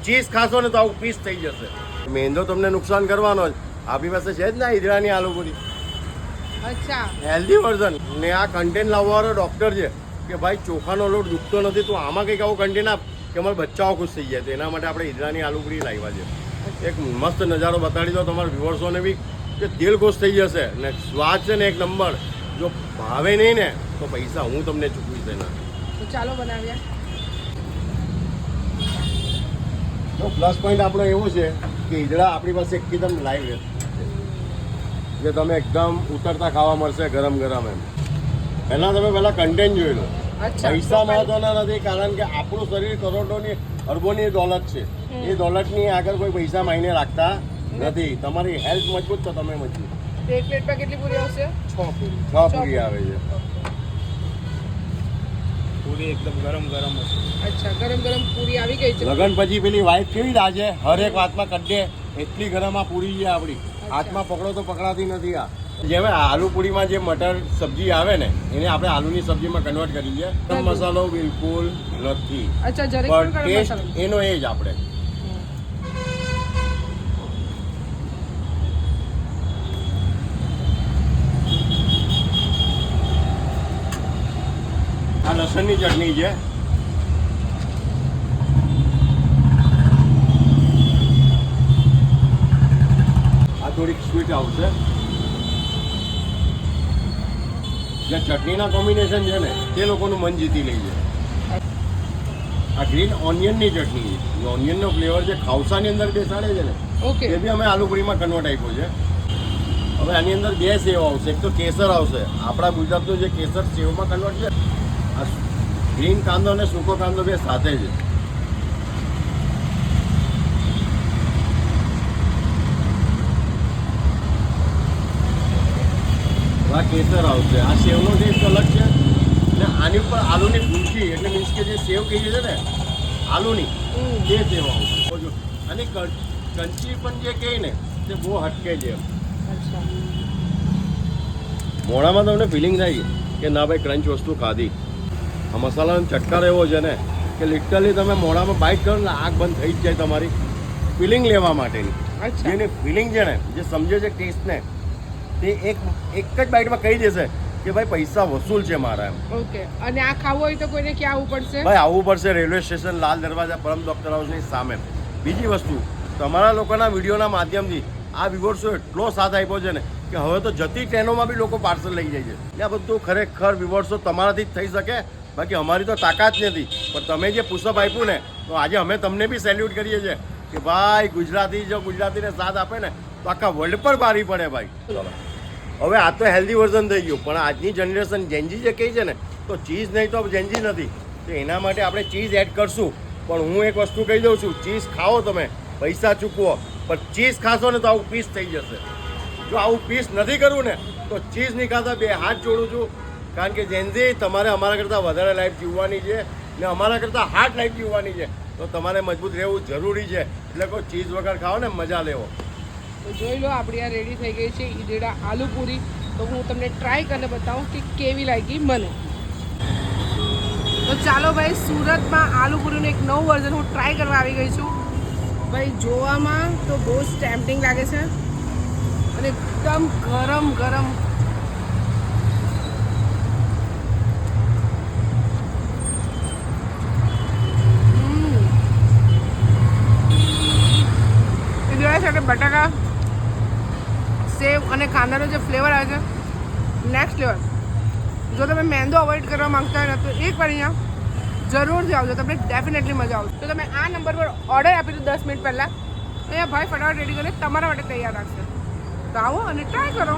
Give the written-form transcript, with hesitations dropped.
Cheese ખાશો ને તો આવું પીસ થઈ જશે. મેંદો તમને નુકસાન કરવાનો જ. આપણી પાસે છે જ ને ઈદડાની આલુપુરી, અચ્છા હેલ્ધી વર્ઝન. ને આ કન્ટેન્ટ લાવવાનો ડૉક્ટર છે કે ભાઈ ચોખાનો લોટ દુખતો નથી, તો આમાં કંઈક આવું કન્ટેન્ટ આપ કે અમારા બચ્ચાઓ ખુશ થઈ જાય. તો એના માટે આપણે ઈદડાની આલુપુરી લાવ્યા છે. એક મસ્ત નજારો બતાડી દો તમારા વ્યુઅર્સોને બી કે દિલ ખુશ થઈ જશે. ને સ્વાદ છે ને એક નંબર. જો ભાવે નહીં ને તો પૈસા હું તમને ચૂકવીશ એના. તો ચાલો બનાવ્યા. તો પ્લસ પોઈન્ટ આપણો એવો છે કે ઈદડા આપણી પાસે એકદમ લાઈવ છે, જે તમે એકદમ ઉતરતા ખાવા મળશે ગરમ ગરમ. એમ પહેલાં તમે પહેલાં કન્ટેન્ટ જોઈ લો. પૈસા મહત્વના નથી, કારણ કે આપણું શરીર કરોડોની અરબોની દોલત છે. એ દોલતની આગળ કોઈ પૈસા માયને રાખતા નથી. તમારી હેલ્થ મજબૂત તો તમે મજબૂત. એક પ્લેટમાં કેટલી પૂરી આવશે? 6 પૂરી આવે છે. પૂરી એકદમ ગરમ ગરમ હશે. અચ્છા, ગરમ ગરમ પૂરી આવી ગઈ છે. લગન પછી પેલી વાઈફ કેવી રાજે હરેક વાતમાં કડે એટલી ગરમ આ પૂરી છે આપણી. હાથમાં પકડો તો પકડાતી નથી. આ જેમ આલુ પૂરીમાં જે મટર સબ્જી આવે ને એને આપણે આલુની સબ્જીમાં કન્વર્ટ કરી છે. ગરમ મસાલો બિલકુલ નથી. અચ્છા, જરીક પણ પણ ગરમ ટેસ્ટ મસાલો. એનો એ જ આપણે. આ લસણની ચટણી છે. આ થોડીક સ્વીટ આવશે. જે ચટણીના કોમ્બિનેશન છે ને તે લોકોનું મન જીતી લે છે. આ ગ્રીન ઓનિયનની ચટણી છે. ઓનિયનનો ફ્લેવર જે ખાવસાની અંદર બેસાડે છે ને ઓકે, તે બી અમે આલુપુરીમાં કન્વર્ટ આપ્યો છે. હવે આની અંદર 2 સેવ આવશે. એક તો કેસર આવશે, આપણા ગુજરાતનું જે કેસર સેવમાં કન્વર્ટ છે. આ ગ્રીન કાંદો અને સૂકો કાંદો બે સાથે છે. આ કેસર આવશે. આ સેવનો ટેસ્ટ અલગ છે. અને આની ઉપર આલુની ભૂંકી એટલે મીન્સ કે જે સેવ કહીએ છે ને આલુની, તે સેવ આવશે. અને કંચી પણ જે કહે ને તે બહુ હટકે છે. અચ્છા, મોઢામાં તમને ફિલિંગ થાય કે ના ભાઈ ક્રંચ વસ્તુ ખાધી. આ મસાલાનો ચટકાર એવો છે ને કે લિટરલી તમે મોઢામાં બાઇટ કરો ને આંખ બંધ થઈ જ જાય તમારી ફિલિંગ લેવા માટેની. અચ્છા, જેની ફિલિંગ છે ને, જે સમજે છે ટેસ્ટને, તે એક જ બાઇટમાં કહી દેશે કે ભાઈ પૈસા વસૂલ છે મારા. એમ ઓકે. અને આ ખાવું હોય તો કોઈને ક્યાં આવવું પડશે? ભાઈ આવવું પડશે રેલવે સ્ટેશન, લાલ દરવાજા, પરમ ડૉક્ટર હાઉસની સામે. બીજી વસ્તુ, તમારા લોકોના વિડીયોના માધ્યમથી આ વ્યુઅર્સો એટલો સાથ આપ્યો છે ને કે હવે તો જતી ટ્રેનોમાં બી લોકો પાર્સલ લઈ જાય છે. એટલે આ બધું ખરેખર વ્યુઅર્સો તમારાથી જ થઈ શકે. બાકી અમારી તો તાકાત નથી. પણ તમે જે પુશઅપ આપ્યું ને તો આજે અમે તમને બી સેલ્યુટ કરીએ છીએ કે ભાઈ ગુજરાતી જો ગુજરાતીને સાથ આપે ને તો આખા વર્લ્ડ પર બારી પડે ભાઈ. હવે આ તો હેલ્ધી વર્ઝન થઈ ગયું, પણ આજની જનરેશન જેન્જી જે કહી છે ને તો ચીઝ નહીં તો જેન્જી નથી. તો એના માટે આપણે ચીઝ એડ કરશું. પણ હું એક વસ્તુ કહી દઉં છું, ચીઝ ખાઓ તમે, પૈસા ચૂકવો, પણ ચીઝ ખાશો ને તો આવું પીસ થઈ જશે. જો આવું પીસ નથી કરવું ને તો ચીઝ નહીં ખાતા 2 હાથ જોડું છું. કારણ કે જેન્જી તમારે અમારા કરતાં વધારે લાઈફ જીવવાની છે ને અમારા કરતાં હાર્ડ લાઈફ જીવવાની છે. તો તમારે મજબૂત રહેવું જરૂરી છે. એટલે કોઈ ચીઝ વગર ખાઓ ને મજા લેવો. તો જોઈ લો, આપણી આ રેડી થઈ ગઈ છે ઈદડા આલુ પૂરી. તો હું તમને ટ્રાય કરીને બતાવું કે કેવી લાગી મને. તો ચાલો ભાઈ, સુરતમાં આલુ પૂરીનું એક નવું વર્ઝન હું ટ્રાય કરવા આવી ગઈ છું. ભાઈ જોવામાં તો બહુ જ ટેમ્પટિંગ લાગે છે અને એકદમ ગરમ ગરમ. ઈદડા સાથે બટાકા, સેવ અને કાંદાનો જે ફ્લેવર આવે છે નેક્સ્ટ લેવલ. જો તમે મેંદો અવોઇડ કરવા માંગતા હોય ને તો એકવાર અહીંયા જરૂરથી આવજો, તમને ડેફિનેટલી મજા આવશે. તો તમે આ નંબર પર ઓર્ડર આપી દો 10 મિનિટ પહેલાં. અહીંયા ભાઈ ફટાફટ રેડી કરીને તમારા માટે તૈયાર રાખશે. તો આવો અને ટ્રાય કરો.